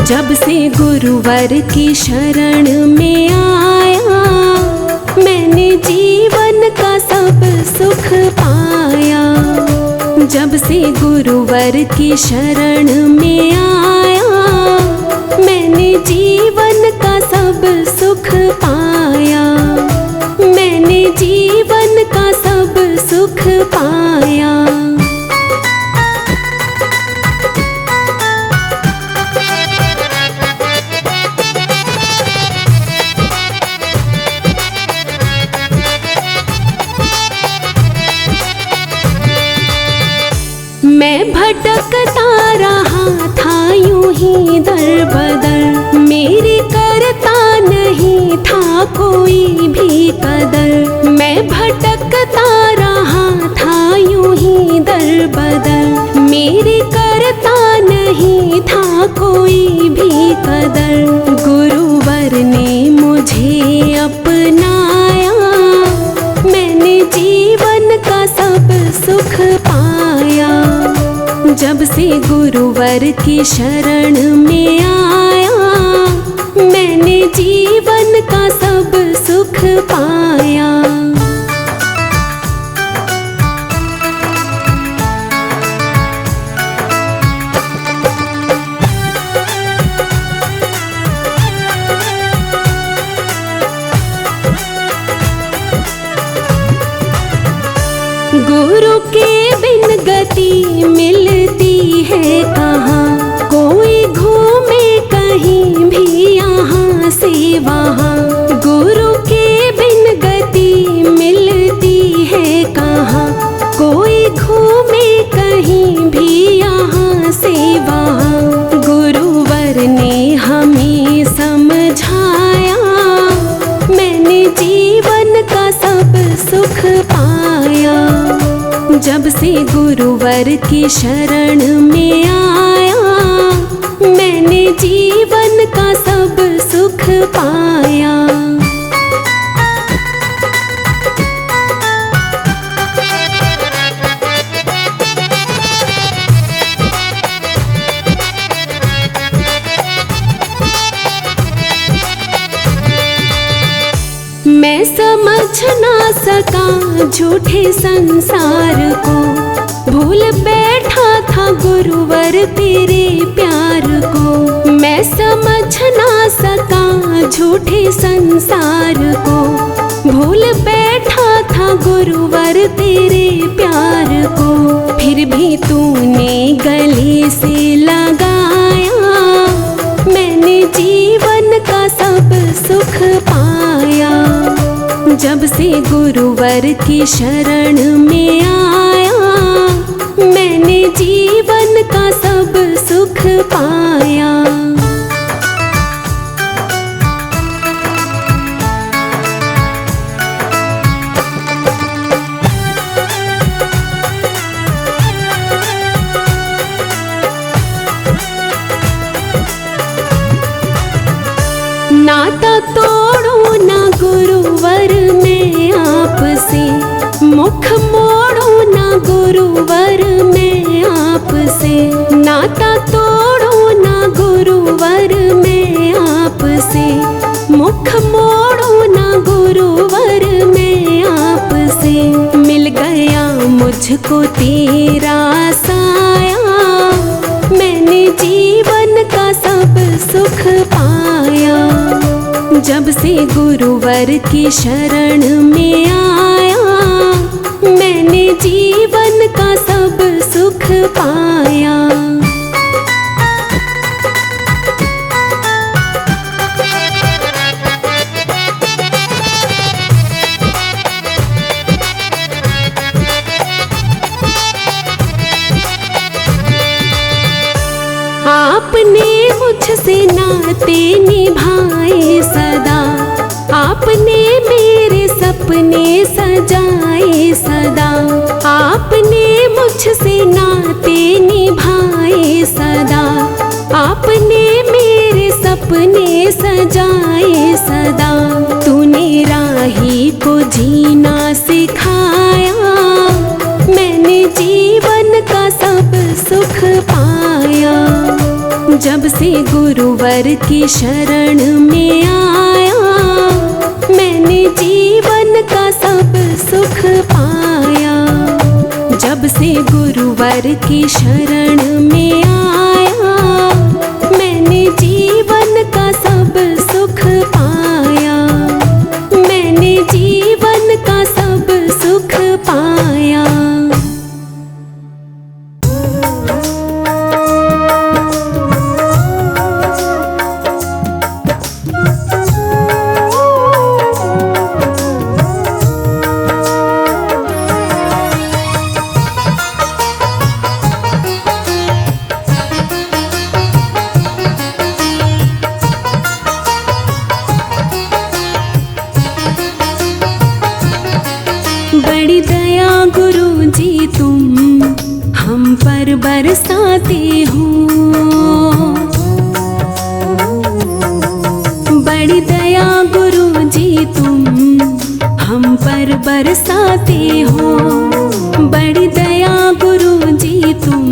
जब से गुरुवर की शरण में आया, मैंने जीवन का सब सुख पाया। जब से गुरुवर की शरण में आया, मैंने जीवन का सब सुख पाया। मैंने जीवन का सब सुख पाया। मैं भटकता रहा था यूं ही दर बदर, मेरी करता नहीं था कोई भी कदर। मैं भटकता रहा था यूं ही दर बदर, मेरी करता नहीं था कोई भी कदर। गुरुवर ने मुझे अपनाया, मैंने जीवन का सब सुख पाया। जब से गुरुवर की शरण में आया, मैंने जीवन का सब सुख पाया। गुरु के बिन गति मिलती है कहाँ, कोई घूमे कहीं भी यहाँ से वहाँ। गुरु के बिन गति मिलती है कहाँ, कोई घूमे कहीं भी यहाँ से वहाँ। गुरुवर ने हमें समझाया, मैंने जीवन का सब सुख पाया। जब से गुरुवर की शरण में आया, मैंने जीवन का सब सुख पाया। मैं समझ ना सका झूठे संसार को, भूल बैठा था गुरुवर तेरे प्यार को। मैं समझ ना सका झूठे संसार को, भूल बैठा था गुरुवर तेरे प्यार को। फिर भी तूने गले से लगाया, मैंने जीवन का सब सुख पाया। जब से गुरुवर की शरण में आया, मैंने जीवन का सब सुख पाया। नाता तोड़ो ना गुरुवर मैं आपसे, मुख मोड़ो ना गुरुवर मैं आपसे। नाता तोड़ो ना गुरुवर मैं आपसे, मुख मोड़ो ना गुरुवर मैं आपसे। मिल गया मुझको तेरा साया, मैंने जीवन का सब सुख पाया। जब से गुरुवर की शरण में आया, मैंने जीवन का सब सुख पाया। आपने मुझसे नाते निभाए सदा, आपने मेरे सपने सजाए सदा। आपने मुझसे नाते निभाए सदा, आपने मेरे सपने सजाए सदा। तूने राही को जीना सिखाया, मैंने जीवन का सब सुख पाया। जब से गुरुवर की शरण में आया, मैंने जीवन का सब सुख पाया। जब से गुरुवर की शरण में आया, मैंने जीवन का सब सुख पाया। मैंने जीवन का सब सुख पाया। बड़ी दया गुरु जी तुम हम पर बरसाते हो। बड़ी दया गुरु जी तुम हम पर बरसाते हो। बड़ी दया गुरु जी तुम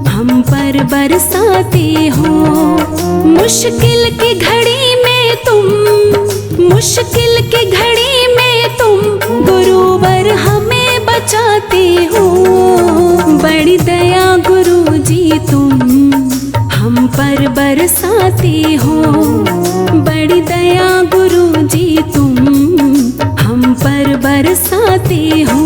हम पर बरसाते हो। मुश्किल की घड़ी में तुम, मुश्किल की घड़ी में तुम गुरुवर हमें बचाते हो। बड़ी दया गुरु जी तुम हम पर बरसाते हो। बड़ी दया गुरु जी तुम हम पर बरसाते हो।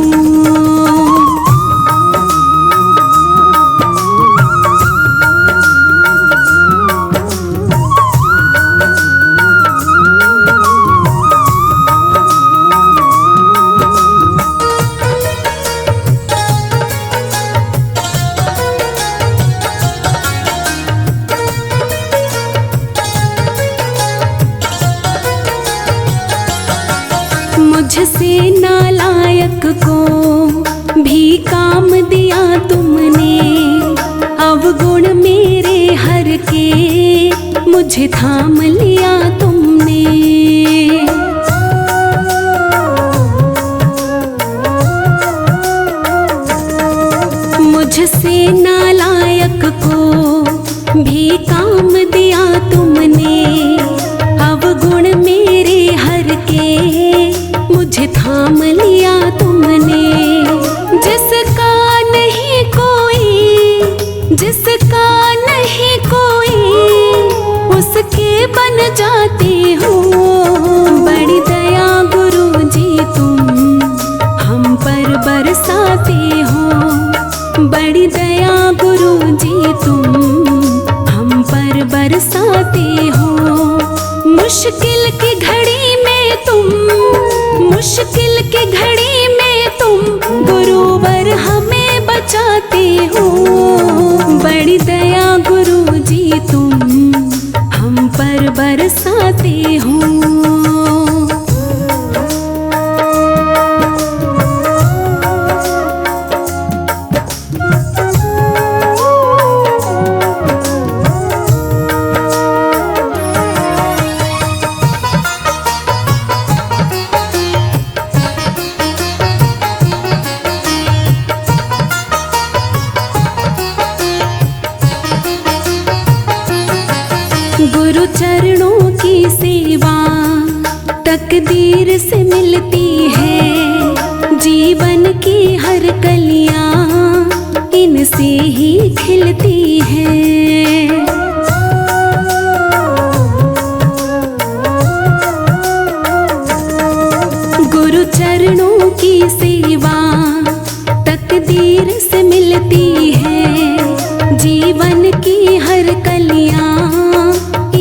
मुझसे नालायक को भी काम दिया तुमने। अवगुण मेरे हर के मुझे थाम लिया तुमने। मुझसे नालायक को भी काम दिया तुमने। अवगुण मेरे हर के मुझे थाम लिया तुमने। जिसका नहीं कोई, जिसका नहीं कोई, उसके बन जाते हो। बड़ी दया गुरु जी तुम हम पर बरसाते हो। बड़ी दया गुरु जी तुम हम पर बरसाते हो। मुश्किल की घड़ी में तुम, मुश्किल की घड़ी में तुम गुरुवर हमें बचाते हो। बड़ी दया गुरु जी तुम हम पर बरसाते हो। गुरु चरणों की सेवा तकदीर से मिलती है। जीवन की हर कलियां इनसे ही खिलती है। गुरु चरणों की सेवा तकदीर से मिलती है। जीवन की हर कलियां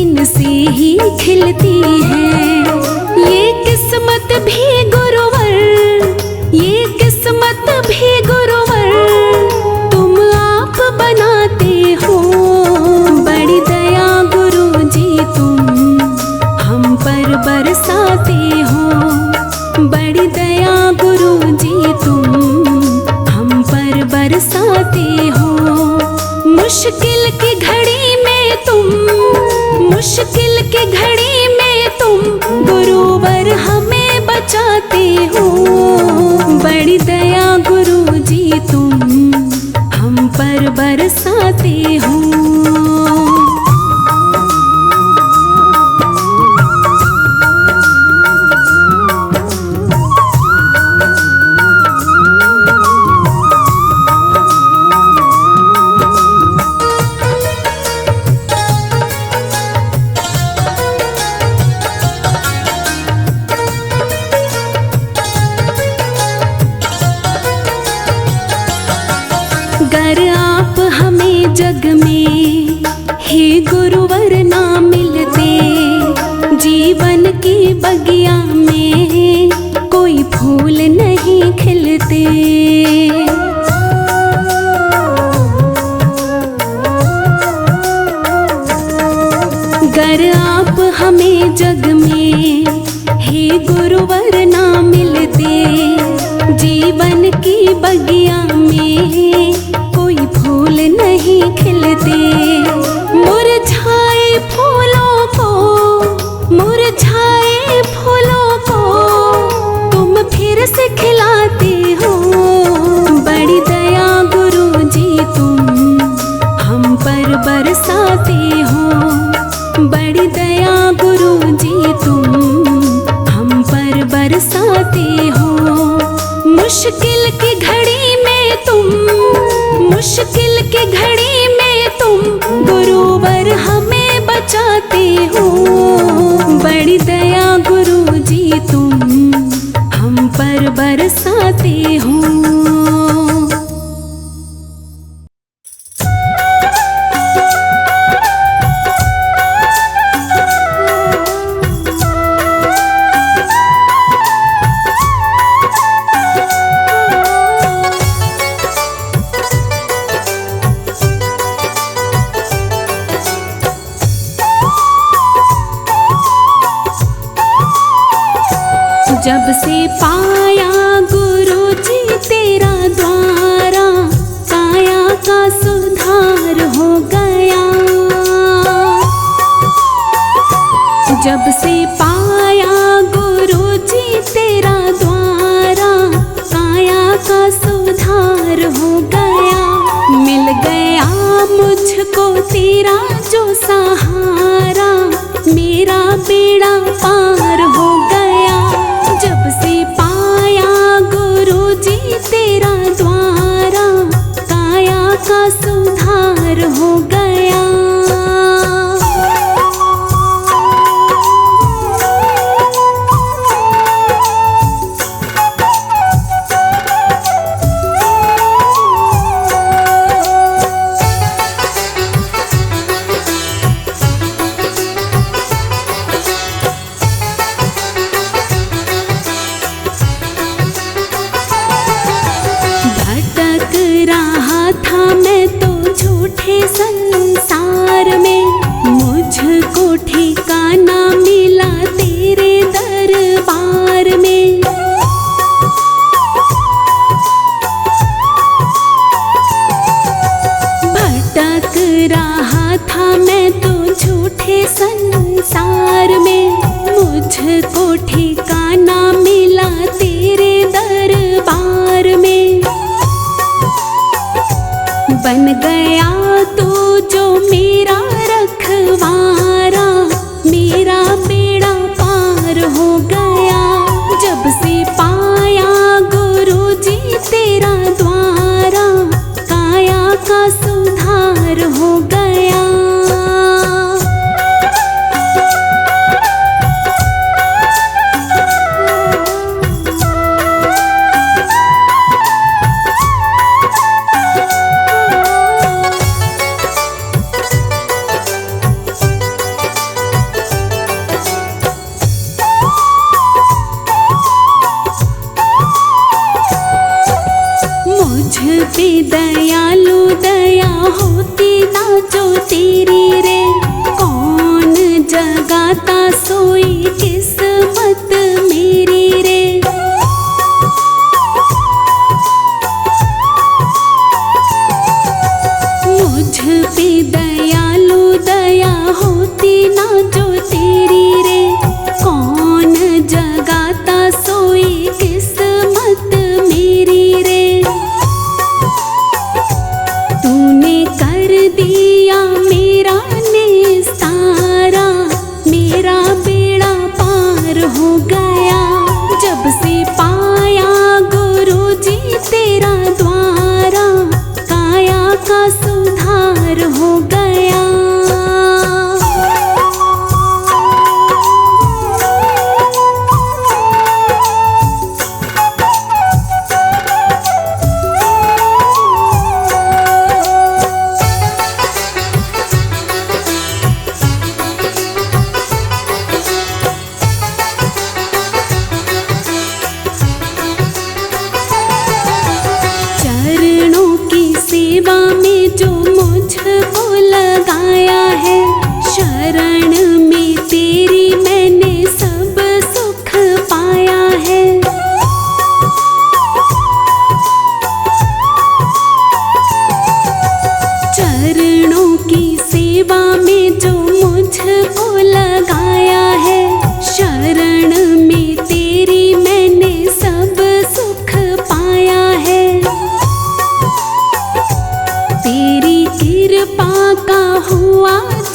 इनसे ही खिलती है। ये किस्मत भी गुरुवर, ये किस्मत भी गुरुवर तुम आप बनाते हो। बड़ी दया गुरु जी तुम हम पर बरसाते हो। बड़ी दया गुरु जी तुम हम पर बरसाते हो। मुश्किल की घड़ी में तुम, मुश्किल की घड़ी में तुम गुरुवर हमें बचाते हो। बड़ी दया गुरु जी तुम हम पर बरसाते हो। गुरुवर ना मिलते जीवन की बगिया में कोई फूल नहीं खिलते। गर आप हमें जग में हे गुरुवर ना मिलते जीवन की बगिया में कोई फूल नहीं खिलते। मुरझाए फूलों को, मुरझाए फूलों को तुम फिर से खिलाते हो। बड़ी दया गुरु जी तुम हम पर बरसाते हो। बड़ी दया गुरु जी तुम हम पर बरसाते हो। मुश्किल की घड़ी में तुम, मुश्किल की घड़ी में तुम गुरुवर हमें बचाते हो। बड़ी दया गुरु जी तुम हम पर बरसाते हो। जब से पाया गुरु जी तेरा द्वारा काया का सुधार हो गया। जब से पाया गुरु जी तेरा द्वारा काया का सुधार हो गया। मिल गया मुझको तेरा जो सहारा मेरा बेड़ा पार हो गया। जब से पाया गुरु जी तेरा द्वारा काया का सुधार हो गया। था मैं तो झूठे संसार में, मुझको ठिकाना मिला तेरे दरबार में। भटक रहा था मैं तो झूठे संसार में, मुझको ठिकाना मिला तेरे दरबार में। बन गया तू जो मेरा रखवारा, मेरा बेड़ा पार हो गया। जब से पाया गुरु जी तेरा द्वारा काया का सुधार हो गया। पे दयालु दया होती ना जो तेरी रे, कौन जगाता सोई किस्मत मेरी रे। मुझ पे दयालु दया होती ना जो तेरी रे, कौन जगाता सोई किस्मत मेरी रे। तूने कर दिया मेरा निस्तारा, मेरा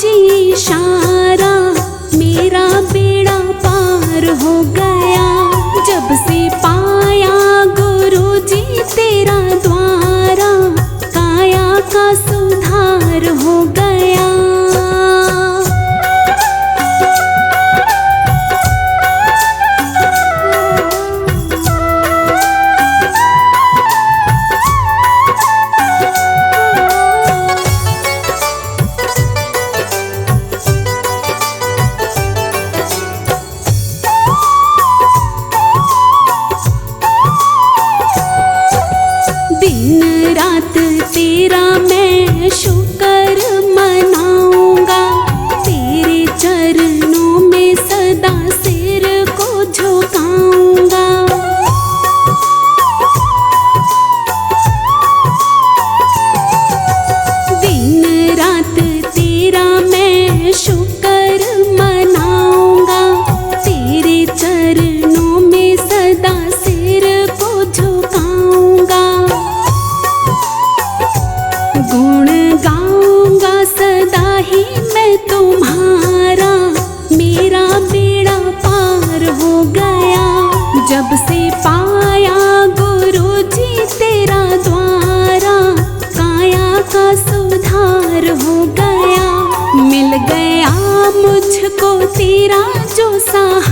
जी इशारा, मेरा बेड़ा पार हो गया। जब से पाया गुरु जी तेरा द्वारा, काया का सुधार हो गया। दिन रात तेरा मैं शुक्र मनाऊंगा, तेरे चरणों में सदा सिर को झुकाऊंगा। दिन रात तेरा मैं शुक्र मनाऊंगा, तेरे चरणों में सदा सिर को झुकाऊंगा। गुण गाऊंगा सदा ही मैं तुम्हारा, मेरा बेड़ा पार हो गया। जब से पाया गुरु जी तेरा द्वारा, काया का सुधार हो गया। मिल गया मुझको तेरा जो सहारा,